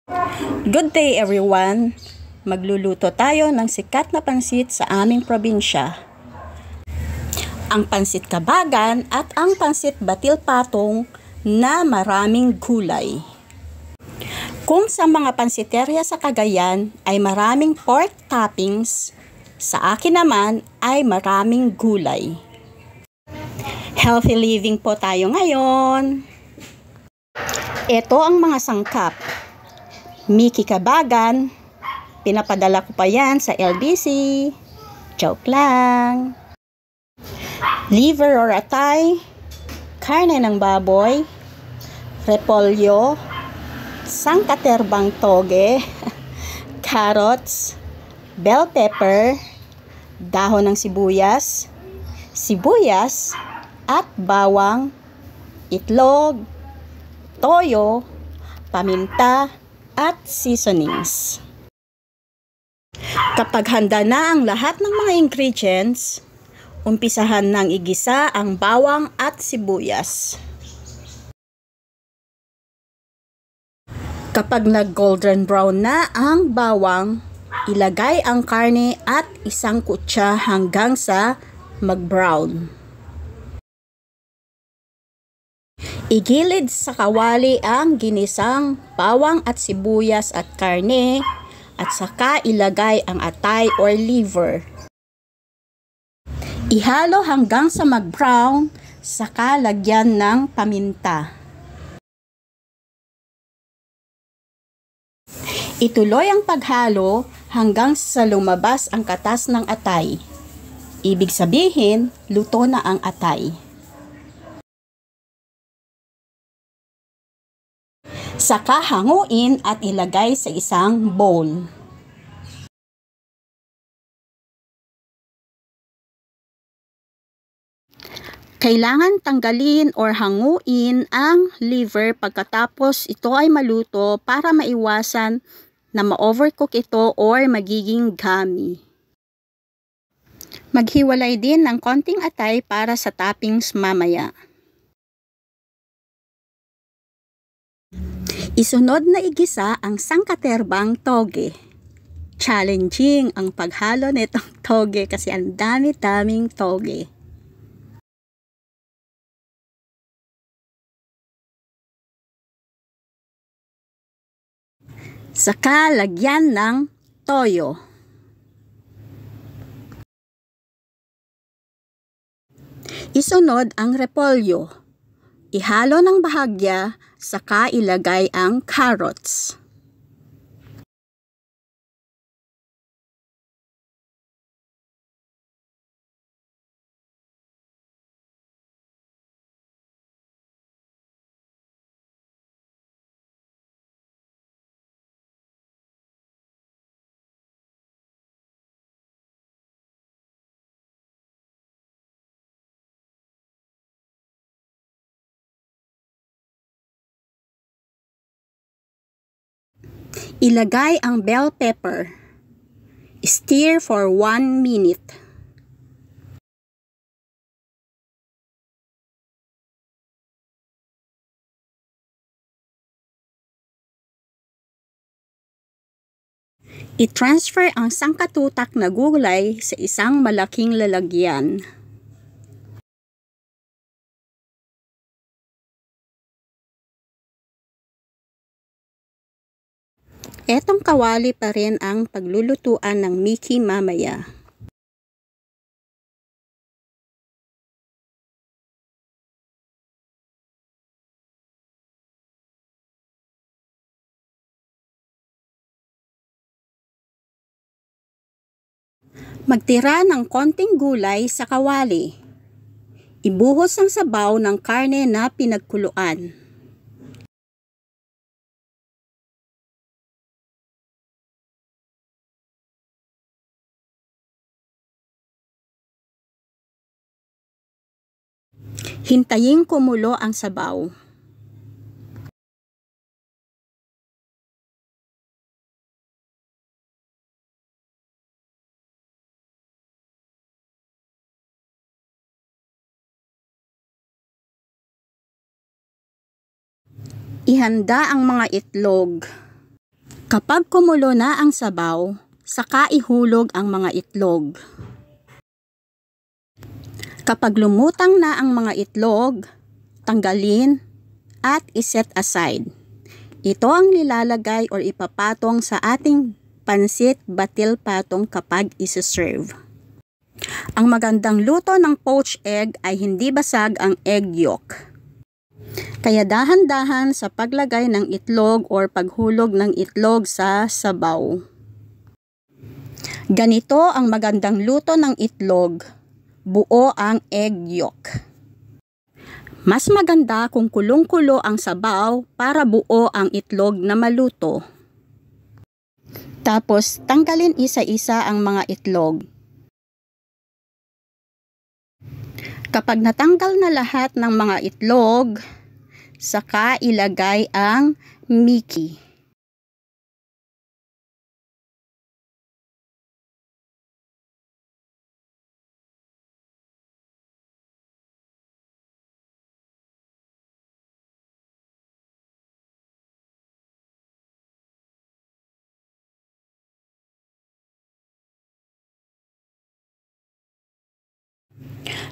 Good day everyone! Magluluto tayo ng sikat na pansit sa aming probinsya. Ang pansit kabagan at ang pansit batil patong na maraming gulay. Kung sa mga pansiteria sa Cagayan ay maraming pork toppings, sa akin naman ay maraming gulay. Healthy living po tayo ngayon. Ito ang mga sangkap. Mickey kabagan, pinapadala ko pa yan sa LBC. Joke lang. Liver or atay, karne ng baboy, repolyo, sangkaterbang toge, carrots, bell pepper, dahon ng sibuyas, at bawang, itlog, toyo, paminta, at seasonings. Kapag handa na ang lahat ng mga ingredients, umpisahan ng igisa ang bawang at sibuyas. Kapag nag-golden brown na ang bawang, ilagay ang karne at isang kutsa hanggang sa mag-brown. Igilid sa kawali ang ginisang bawang at sibuyas at karne at saka ilagay ang atay or liver. Ihalo hanggang sa mag-brown, saka lagyan ng paminta. Ituloy ang paghalo hanggang sa lumabas ang katas ng atay. Ibig sabihin, luto na ang atay. Saka hanguin at ilagay sa isang bowl. Kailangan tanggalin or hanguin ang liver pagkatapos ito ay maluto para maiwasan na ma-overcook ito or magiging gummy. Maghiwalay din ng konting atay para sa toppings mamaya. Isunod na igisa ang sangkaterbang toge. Challenging ang paghalo nitong toge kasi ang dami-daming toge. Saka lagyan ng toyo. Isunod ang repolyo. Ihalo ng bahagya, saka ilagay ang carrots. Ilagay ang bell pepper. Stir for 1 minute. I-transfer ang sangkatutak na gulay sa isang malaking lalagyan. Etong kawali pa rin ang paglulutuan ng Mickey mamaya. Magtira ng konting gulay sa kawali. Ibuhos ang sabaw ng karne na pinagkuluan. Hintayin kumulo ang sabaw. Ihanda ang mga itlog. Kapag kumulo na ang sabaw, saka ihulog ang mga itlog. Kapag lumutang na ang mga itlog, tanggalin at iset aside. Ito ang nilalagay or ipapatong sa ating pansit batil patong kapag isi-serve. Ang magandang luto ng poached egg ay hindi basag ang egg yolk. Kaya dahan-dahan sa paglagay ng itlog or paghulog ng itlog sa sabaw. Ganito ang magandang luto ng itlog. Buo ang egg yolk. Mas maganda kung kulong-kulo ang sabaw para buo ang itlog na maluto. Tapos tanggalin isa-isa ang mga itlog. Kapag natanggal na lahat ng mga itlog, saka ilagay ang Mickey.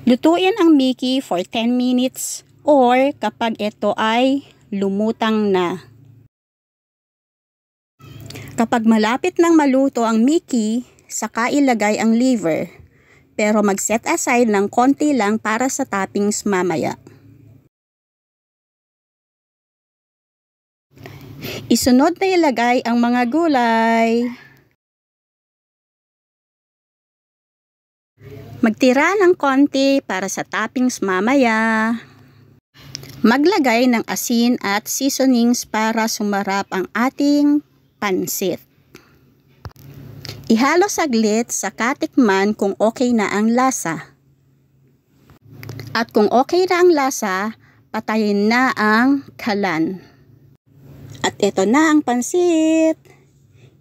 Lutuin ang Mickey for 10 minutes or kapag ito ay lumutang na. Kapag malapit nang maluto ang Mickey, saka ilagay ang liver. Pero mag-set aside ng konti lang para sa toppings mamaya. Isunod na ilagay ang mga gulay. Magtira ng konti para sa toppings mamaya. Maglagay ng asin at seasonings para sumarap ang ating pansit. Ihalo saglit saka tikman kung okay na ang lasa. At kung okay na ang lasa, patayin na ang kalan. At ito na ang pansit.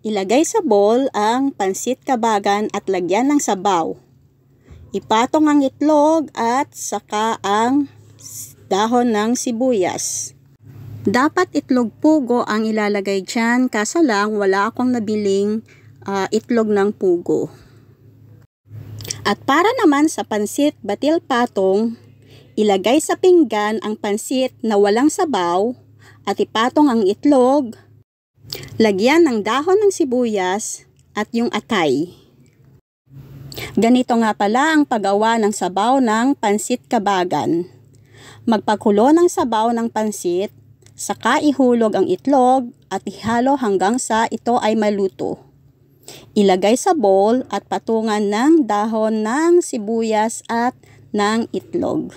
Ilagay sa bowl ang pansit kabagan at lagyan ng sabaw. Ipatong ang itlog at saka ang dahon ng sibuyas. Dapat itlog pugo ang ilalagay dyan, kaso lang wala akong nabiling itlog ng pugo. At para naman sa pansit batil patong, ilagay sa pinggan ang pansit na walang sabaw at ipatong ang itlog, lagyan ng dahon ng sibuyas at yung atay. Ganito nga pala ang paggawa ng sabaw ng pansit kabagan. Magpakulo ng sabaw ng pansit, saka ihulog ang itlog at ihalo hanggang sa ito ay maluto. Ilagay sa bowl at patungan ng dahon ng sibuyas at ng itlog.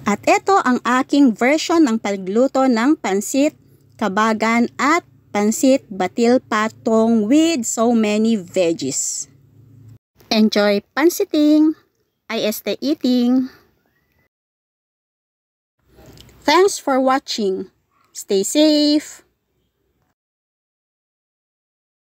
At ito ang aking version ng pagluto ng pansit kabagan at pansit batil patong with so many veggies. Enjoy pansiting, IST eating. Thanks for watching. Stay safe.